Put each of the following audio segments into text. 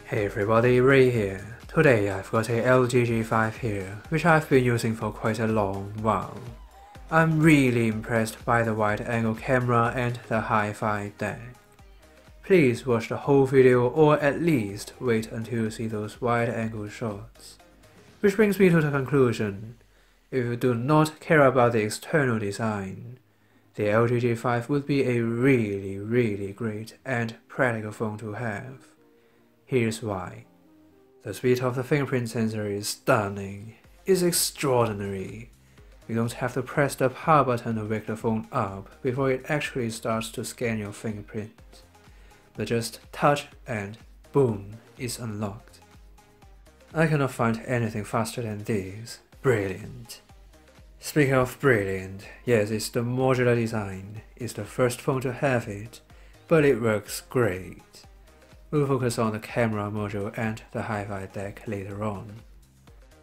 Hey everybody, Ray here. Today I've got a LG G5 here, which I've been using for quite a long while. I'm really impressed by the wide-angle camera and the hi-fi deck. Please watch the whole video or at least wait until you see those wide-angle shots. Which brings me to the conclusion, if you do not care about the external design, the LG G5 would be a really great and practical phone to have. Here's why. The speed of the fingerprint sensor is stunning. It's extraordinary. You don't have to press the power button to wake the phone up before it actually starts to scan your fingerprint. But just touch and boom, it's unlocked. I cannot find anything faster than this. Brilliant. Speaking of brilliant, yes, it's the modular design. It's the first phone to have it, but it works great. We'll focus on the camera module and the hi-fi deck later on.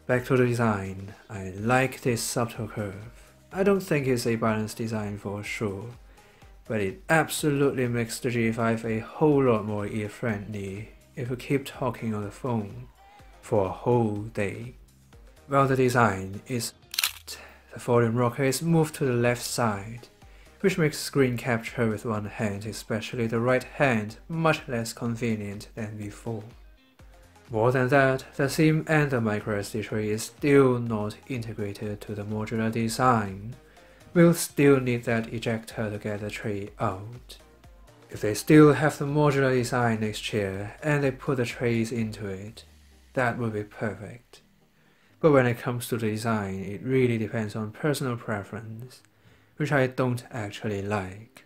Back to the design, I like this subtle curve. I don't think it's a balanced design for sure, but it absolutely makes the G5 a whole lot more ear-friendly if you keep talking on the phone for a whole day. While the design is the volume rocker is moved to the left side, which makes screen capture with one hand, especially the right hand, much less convenient than before. More than that, the SIM and the microSD tray is still not integrated to the modular design. We'll still need that ejector to get the tray out. If they still have the modular design next year and they put the trays into it, that would be perfect. But when it comes to the design, it really depends on personal preference, which I don't actually like.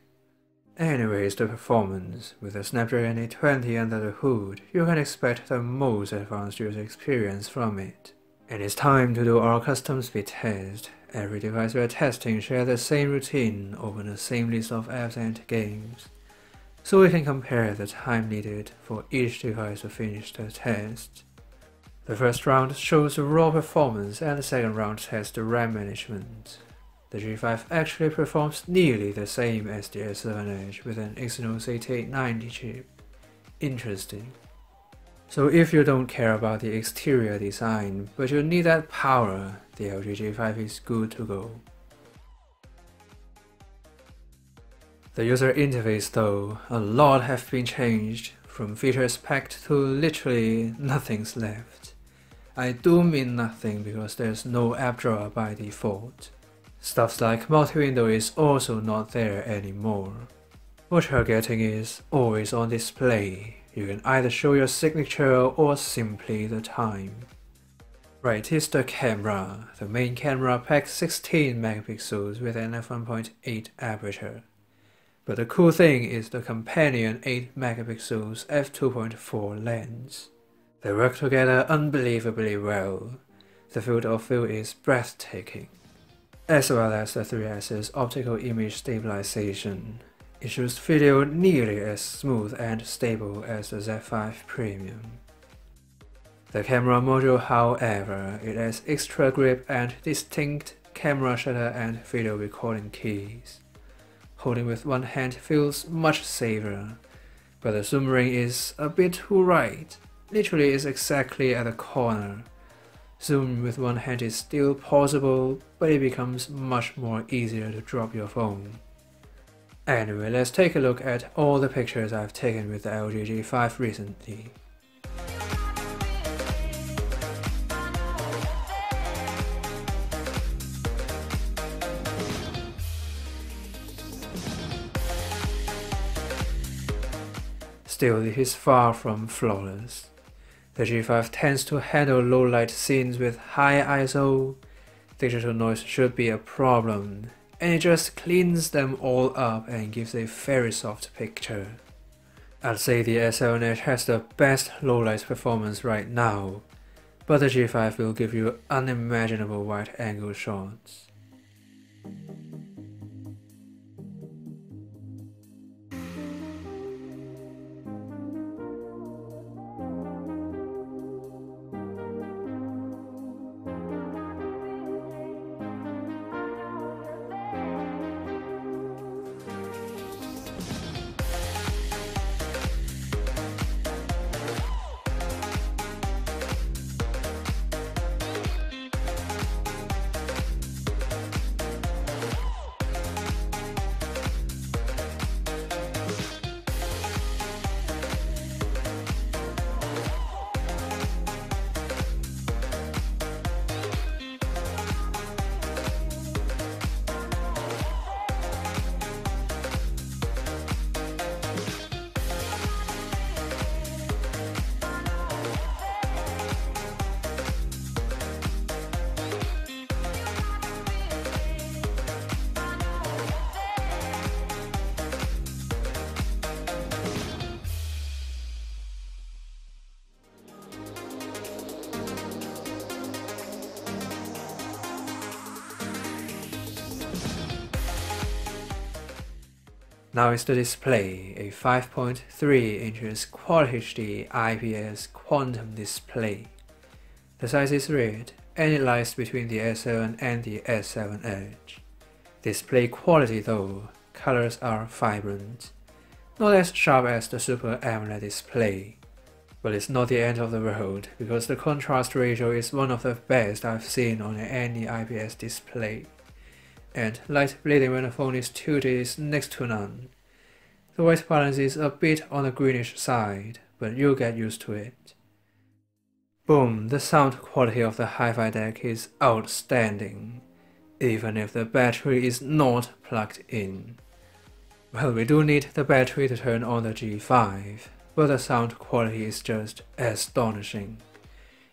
Anyways, the performance. With the Snapdragon 820 under the hood, you can expect the most advanced user experience from it. And it's time to do our custom speed test. Every device we are testing shares the same routine, open the same list of apps and games, so we can compare the time needed for each device to finish the test. The first round shows the raw performance and the second round tests the RAM management. The G5 actually performs nearly the same as the S7 Edge with an Exynos 8890 chip. Interesting. So if you don't care about the exterior design, but you need that power, the LG G5 is good to go. The user interface though, a lot have been changed, from features packed to literally nothing's left. I do mean nothing because there's no app drawer by default. Stuff like multi-window is also not there anymore. What you're getting is always on display. You can either show your signature or simply the time. Right is the camera. The main camera packs 16 megapixels with an f1.8 aperture. But the cool thing is the companion 8 megapixels f2.4 lens. They work together unbelievably well. The field of view is breathtaking, as well as the 3-axis optical image stabilization. It shoots video nearly as smooth and stable as the Z5 Premium. The camera module, however, it has extra grip and distinct camera shutter and video recording keys. Holding with one hand feels much safer, but the zoom ring is a bit too right. Literally is exactly at the corner. Zoom with one hand is still possible, but it becomes much more easier to drop your phone. Anyway, let's take a look at all the pictures I've taken with the LG G5 recently. Still, it is far from flawless. The G5 tends to handle low-light scenes with high ISO. Digital noise should be a problem, and it just cleans them all up and gives a very soft picture. I'd say the S7 Edge has the best low-light performance right now, but the G5 will give you unimaginable wide-angle shots. Now is the display, a 5.3 inches Quad HD IPS quantum display. The size is red, and it lies between the S7 and the S7 Edge. Display quality though, colors are vibrant. Not as sharp as the Super AMOLED display, but it's not the end of the world because the contrast ratio is one of the best I've seen on any IPS display, and light bleeding when the phone is tilted is next to none. The white balance is a bit on the greenish side, but you'll get used to it. Boom, the sound quality of the Hi-Fi deck is outstanding, even if the battery is not plugged in. Well, we do need the battery to turn on the G5, but the sound quality is just astonishing.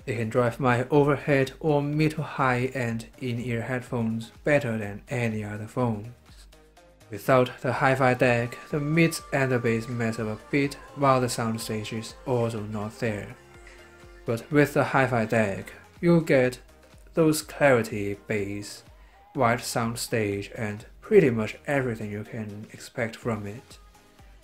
It can drive my overhead or mid to high-end in-ear headphones better than any other phones. Without the Hi-Fi deck, the mids and the bass mess up a bit while the soundstage is also not there. But with the Hi-Fi deck, you'll get those clarity, bass, wide soundstage, and pretty much everything you can expect from it.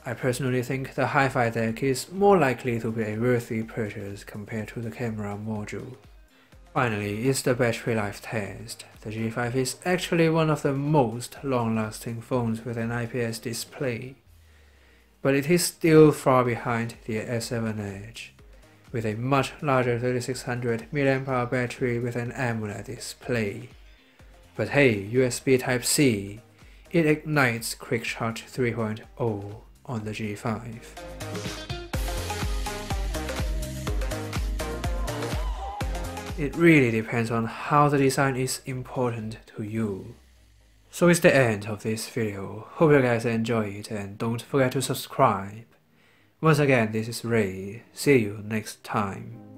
I personally think the Hi-Fi deck is more likely to be a worthy purchase compared to the camera module. Finally is the battery life test. The G5 is actually one of the most long-lasting phones with an IPS display, but it is still far behind the S7 Edge, with a much larger 3600 mAh battery with an AMOLED display. But hey, USB Type-C, it ignites Quick Charge 3.0 on the G5. It really depends on how the design is important to you. So it's the end of this video. Hope you guys enjoy it and don't forget to subscribe. Once again, this is Ray. See you next time.